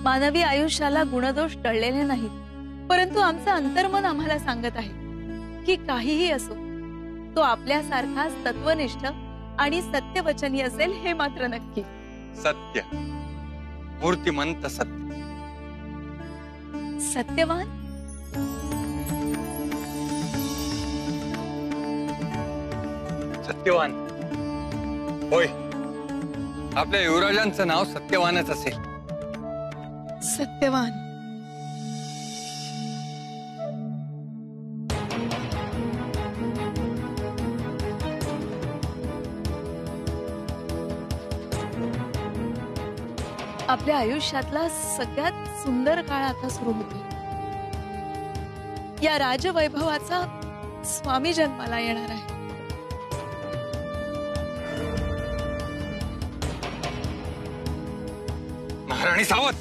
मानवी आयुष्याला गुणदोष टळलेले नाहीत, परंतु आमचं अंतर्मन आम्हाला सांगत आहे की काहीही असो, तो आपल्यासारखाच तत्वनिष्ठ आणि सत्यवचनी असेल हे मात्र नक्की। सत्य, मूर्तिमंत सत्य, सत्यवान। सत्यवान होय, आपल्या युवराजांचं नाव सत्यवानच असेल। सत्यवान। आपल्या आयुष्यातला सगळ्यात सुंदर काळ आता सुरू होतो। या राजवैभवाचा स्वामी जन्माला येणार आहे। महाराणी सावत,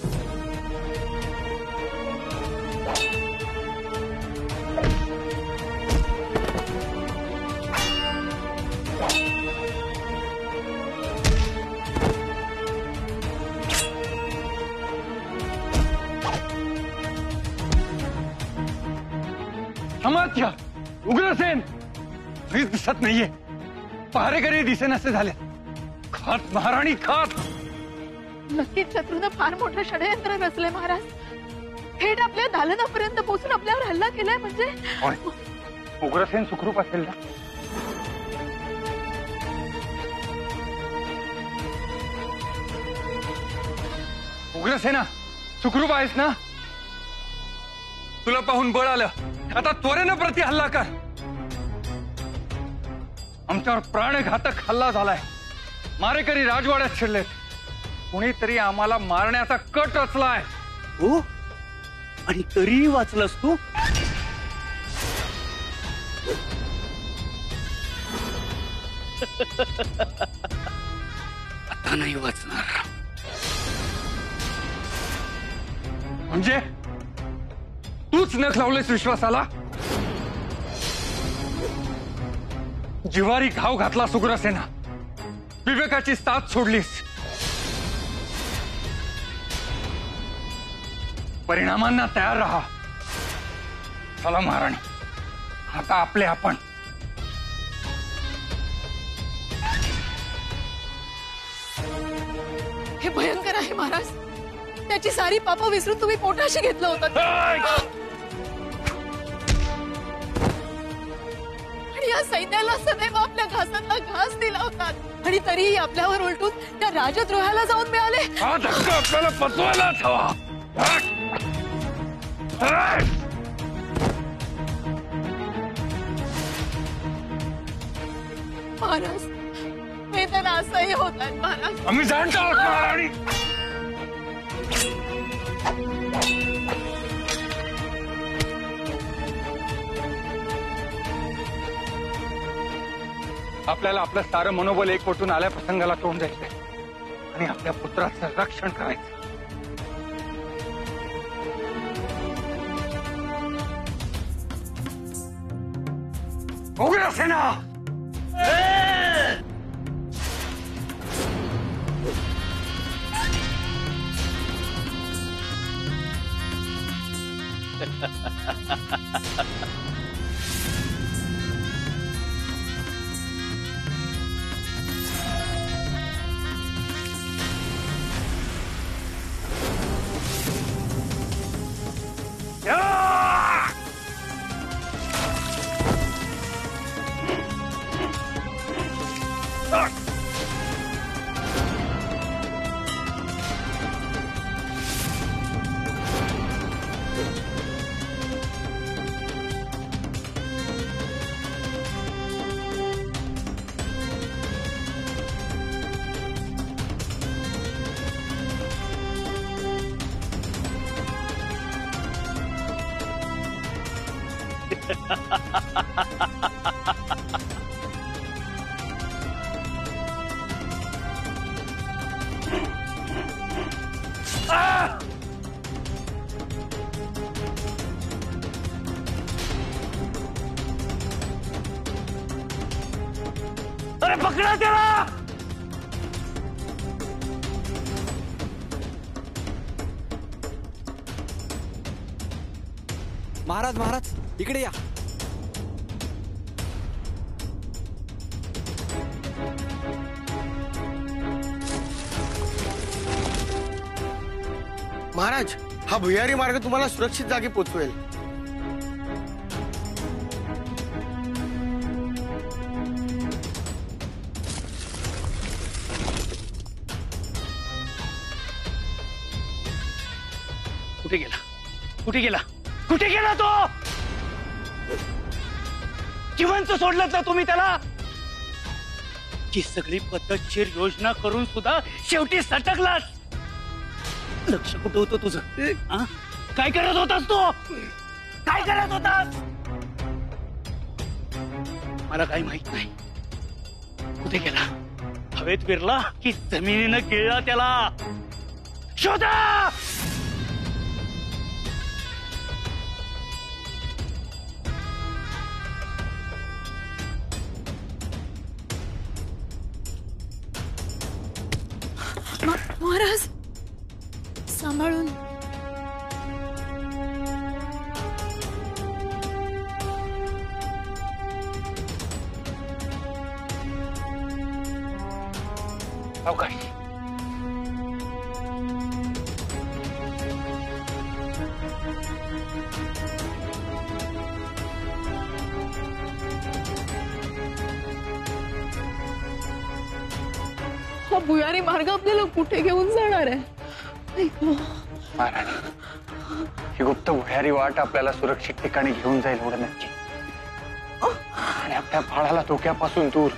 अमात्य उग्रसेन वीज दिसत नाहीये, पहारेकरी दिसेनासे झाले। खात महाराणी खात। नक्कीच शत्रूने फार मोठं षडयंत्र रचले महाराज। थेट आपल्या दालनापर्यंत पोहोचून आपल्यावर हल्ला केलाय म्हणजे। उग्रसेन सुखरूप असेल ना? उग्रसेना सुखरूप आहेस ना? तुला पाहून बळ आलं, आता त्वरेनं प्रति हल्ला कर। आमच्यावर प्राणघातक हल्ला झालाय, मारेकरी राजवाड्यात शिरलेत। कुणीतरी आम्हाला मारण्याचा कट रचलाय। हो, आणि तरीही वाचलास तू? आता नाही वाचणार। म्हणजे तूच नख लावलेस विश्वासाला? जिवारी घाव घातला सुग्रसेना, विवेकाची साथ सोडलीस। परिणामांना तयार रहा। चला महाराणी, आता आपले आपण। हे भयंकर आहे महाराज। त्याची सारी पापं विसरून तुम्ही पोटाशी घेतलं होतं, आणि या सैन्याला सदैव आपल्या घासांना घास दिला होता, आणि तरीही आपल्यावर उलटून त्या राजद्रोहाला जाऊन मिळाले। हा धक्का आपल्याला पचवायलाच हवा। महाराज, वेदना असह्य होत आहेत महाराज। आम्ही जाणतो आहोत महाराणी। आपल्याला आपलं सारं मनोबल एकवटून आल्या प्रसंगाला तोंड द्यायचंय आणि आपल्या पुत्राचं रक्षण करायचं। उग्रसेना, अरे पकडा त्याला! महाराज महाराज इकडे या. महाराज, हा भुयारी मार्ग तुम्हाला सुरक्षित जागी पोहोचवेल. कुठे गेला कुठे गेला कुठे गेला तो? जिवंत सोडलं तर तुम्ही त्याला? ची सगळी पद्धतशीर योजना करून सुद्धा शेवटी सटकलास. लक्ष कुठं होतं तुझं? आ? काय करत होतास तू? काय करत होतास? मला काही माहित नाही. कुठे गेला? हवेत विरला की जमिनीनं गिळला त्याला? शोधा. महाराज सांभाळून. अवकाश. हा भुयारी मार्ग आपल्याला कुठे घेऊन जाणार आहे? महाराज, ही गुप्त भुयारी वाट आपल्याला सुरक्षित ठिकाणी घेऊन जाईल एवढं नक्की. आणि आपल्या बाळाला धोक्यापासून दूर.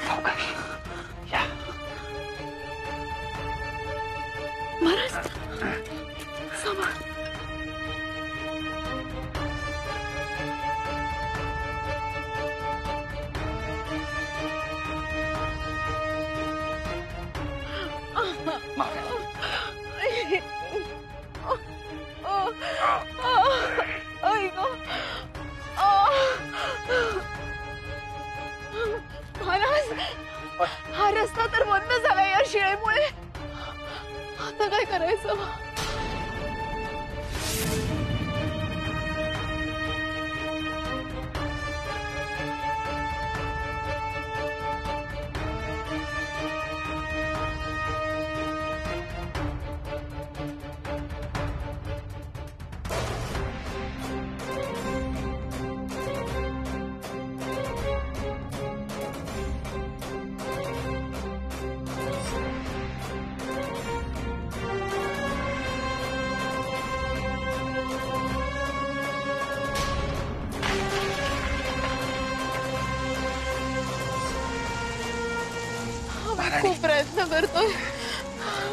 अवकाश. या. महाराज सांभाळ. महाराज, हा रस्ता तर बंद झाला या शिळेमुळे. आता काय करायचं? खूप प्रयत्न करतोय.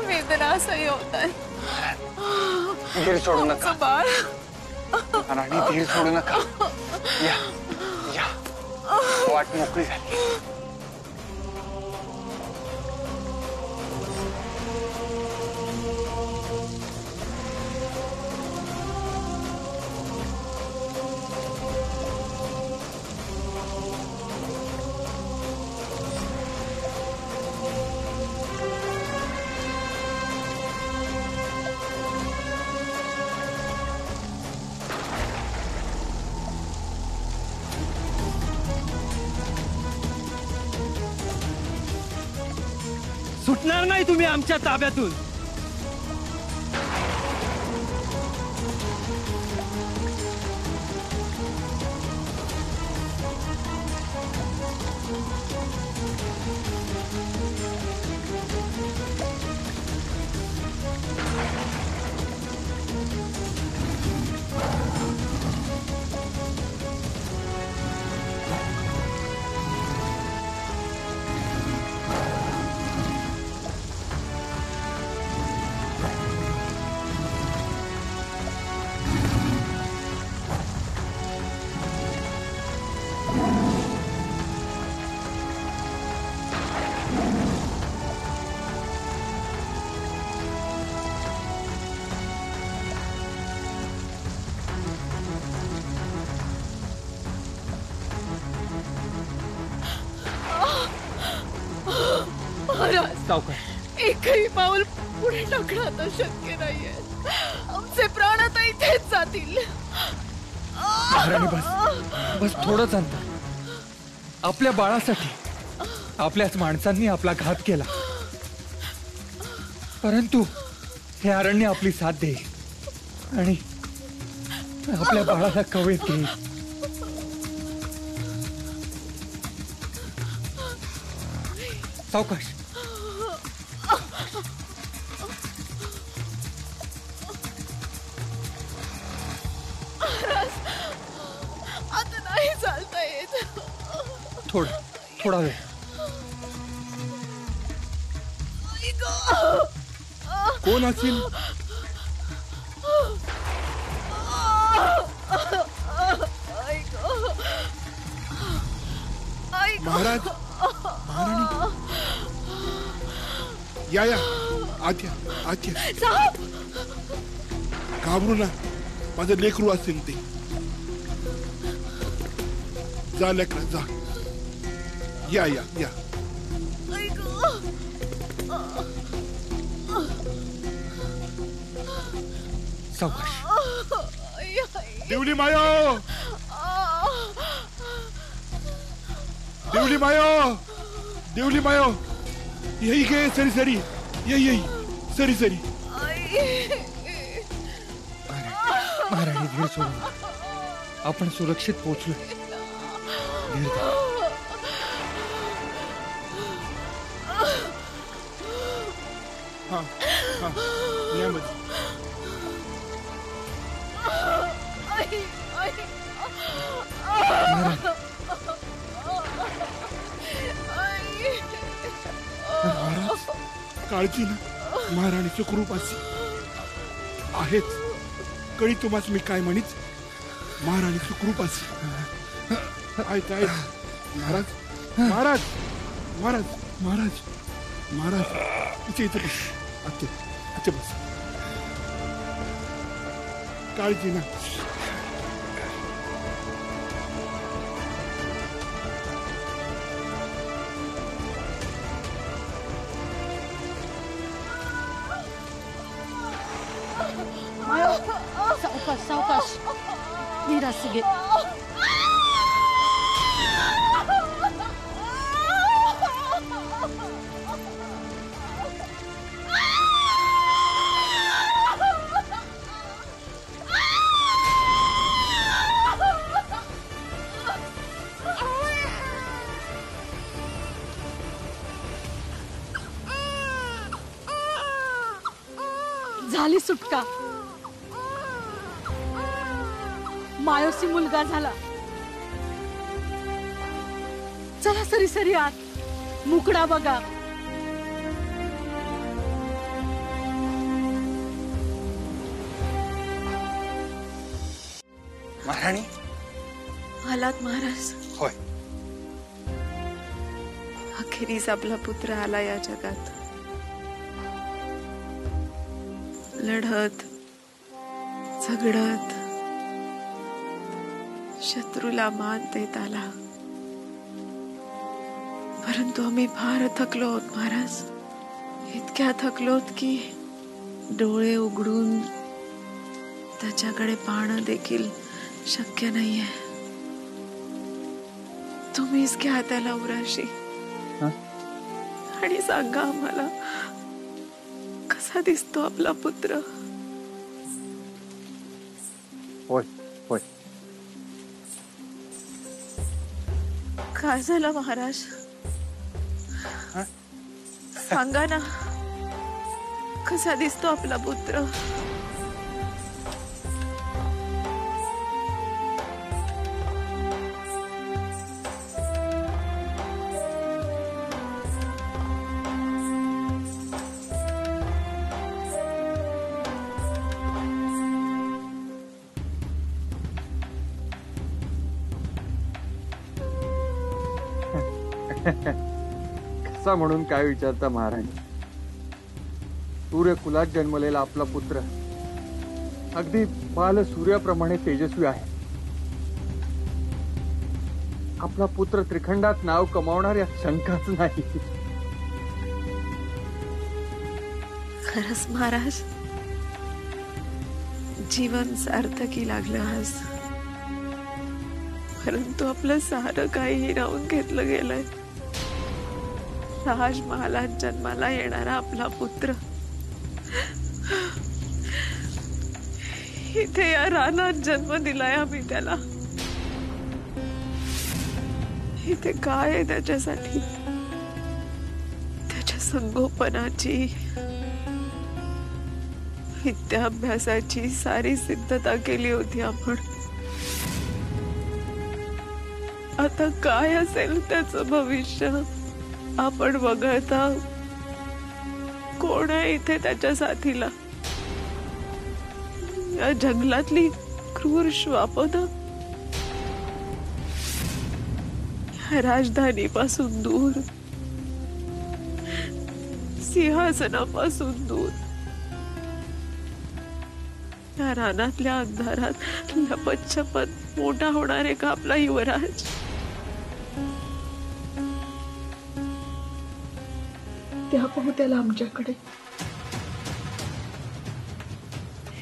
वेदना असह्य होत आहे. धीर सोडू नका बाळ. राणी, धीर सोडू नका. या या. वाट मोकळी झाली. सुटणार नाही तुम्ही आमच्या ताब्यातून. एकही पाऊल पुढे टाकणं आता शक्य नाहीये. आमचे प्राण आता इथेच जातील. महाराणी बस बस थोडंच अंतर. आपल्या बाळासाठी आपल्याच माणसांनी आपला घात केला, परंतु हे अरण्य आपली साथ देईल आणि आपल्या बाळाला कवेत घेईल. सावकाश. आता नाही चालता येत. थोडा वेळ. कोण असेल? महाराज, महाराणी, या या, आत या, आत या. घाबरू ना, माझं लेकरू असेल ते. जा लेकरा जा. या या या. सावकाश. देवली मायो, देवली मायो, देवली मायो, यही गे सरी सरी, यही सरी सरी. महाराणी धीर सोडून आपण सुरक्षित पोहोचलो. धीर धरा. हा हा, यामध्ये महाराज, काळजी ना, महाराणीचं कृप असे आहेच. कळी तुम्हास मी काय म्हणीच, महाराणीचं कृप असे आहेत आहेत. महाराज, महाराज, महाराज, महाराज, महाराज, इथे इथे बस. अच्छा अच्छा बस. काळजी ना. सावकाश सावकाश. निराश घे. झाली सुटका. मायोसी मुलगा झाला. चला सरी सरी आत. मुकडा बघा. महाराणी. आलात महाराज. होय. अखेरीस आपला पुत्र आला या जगात. लढत झगडत शत्रूला मान देत आला. परंतु आम्ही फार थकलो आहोत महाराज. इतक्या थकलोत की डोळे उघडून त्याच्याकडे पाहणं देखील शक्य नाहीये. तुम्हीच घ्या त्याला उराशी आणि सांगा आम्हाला कसा दिसतो आपला पुत्र. होय होय. काय झालं महाराज? सांगा ना, कसा दिसतो आपला पुत्र. कसा म्हणून काय विचारता महाराणी. सूर्यकुलात जन्मलेला आपला पुत्र अगदी बाल सूर्याप्रमाणे तेजस्वी आहे. आपला पुत्र त्रिखंडात नाव कमावणार यात शंकाच नाही. खरंच महाराज, जीवन सार्थकी लागलं आज. परंतु आपलं सारं काही हिरावून घेतलं गेलंय. राजमहालात जन्माला येणारा आपला पुत्र इथे या रानात जन्म दिलाय आम्ही त्याला. इथे काय आहे त्याच्यासाठी? त्याच्या संगोपनाची, विद्याभ्यासाची सारी सिद्धता केली होती आपण. आता काय असेल त्याचं भविष्य आपण वगळता कोण आहे इथे त्याच्या साथीला? या जंगलातली क्रूर श्वापद, राजधानीपासून दूर, सिंहासनापासून दूर, या रानातल्या अंधारात लपत मोठा होणार आहे का आपला युवराज? त्या पाहू त्याला आमच्याकडे.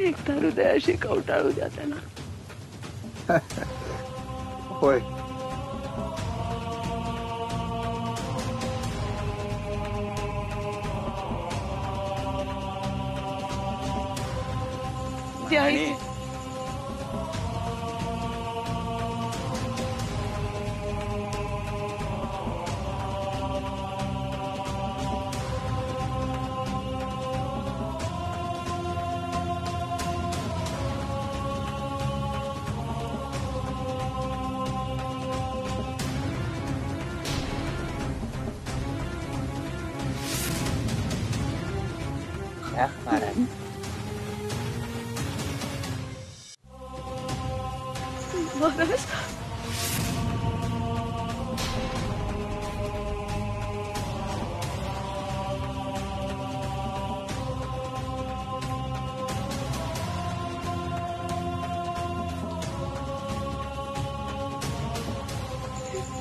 एकदा हृदयाशी कवटाळू द्या त्याला. होय. द्यायची. महाराज,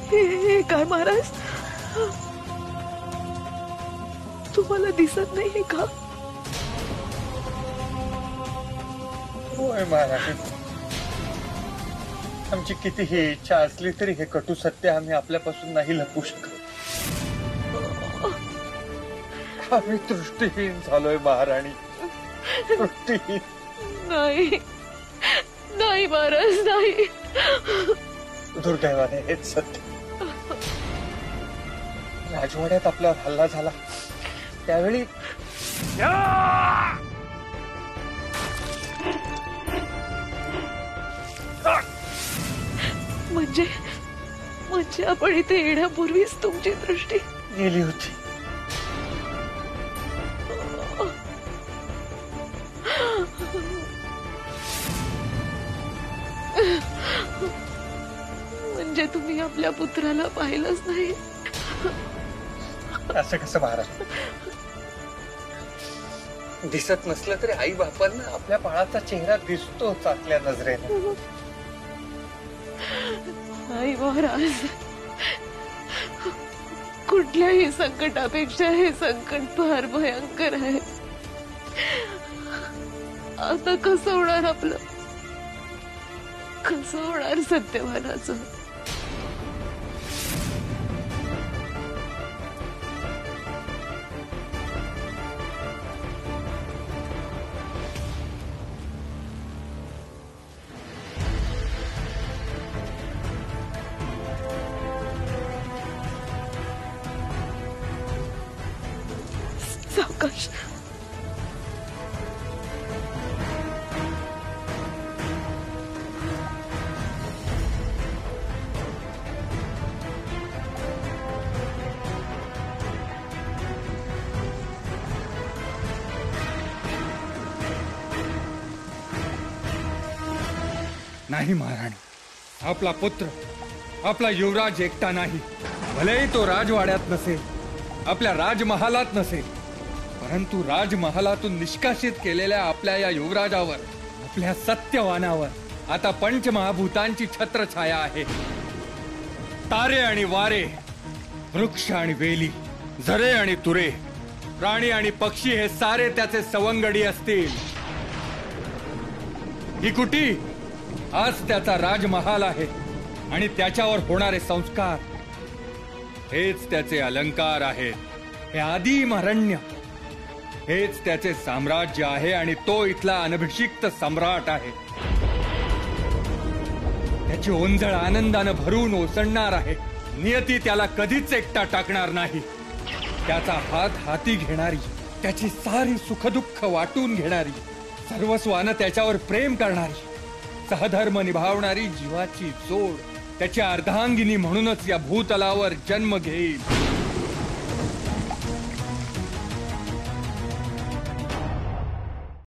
हे काय महाराज? तुम्हाला दिसत नाहीये का? होय महाराज, आमची कितीही इच्छा असली तरी हे कटू सत्य आम्ही आपल्यापासून नाही लपवू शकत. आम्ही दृष्टीहीन झालोय महाराणी, दृष्टीहीन. नाही नाही महाराज, नाही. दुर्दैवाने हेच सत्य. राजवाड्यात आपल्यावर हल्ला झाला त्यावेळी म्हणजे आपण इथे येण्यापूर्वीच तुमची दृष्टी गेली होती. म्हणजे तुम्ही आपल्या पुत्राला पाहिलंच नाही? असं कसं महाराज? दिसत नसलं तरी आई बापांना आपल्या बाळाचा चेहरा दिसतोच आतल्या नजरेने. आई महाराज, कुठल्याही संकटापेक्षा हे संकट फार भयंकर आहे. आता कसं होणार आपलं? कसं होणार सत्यवानाचं? सावकाश. नाही महाराणी, आपला पुत्र, आपला युवराज एकटा नाही. भलेही तो राजवाड्यात नसेल, आपल्या राजमहालात नसेल, परंतु राजमहालातून निष्कासित केलेल्या आपल्या या युवराजावर, आपल्या सत्यवानावर आता पंचमहाभूतांची छत्रछाया आहे. तारे आणि वारे, वृक्ष आणि वेली, झरे आणि तुरे, प्राणी आणि पक्षी हे सारे त्याचे सवंगडी असतील. ही कुटी आज त्याचा राजमहाल आहे आणि त्याच्यावर होणारे संस्कार हेच त्याचे अलंकार आहेत. हे आदिम अरण्य हेच त्याचे साम्राज्य आहे आणि तो इथला अनभिषिक्त सम्राट आहे. त्याची ओंजळ आनंदानं भरून ओसंडणार आहे. नियती त्याला कधीच एकटा टाकणार नाही. त्याचा हात हाती घेणारी, त्याची सारी सुखदुःख वाटून घेणारी, सर्वस्वानं त्याच्यावर प्रेम करणारी, सहधर्म निभावणारी जीवाची जोड त्याच्या अर्धांगिनी म्हणूनच या भूतलावर जन्म घेईल.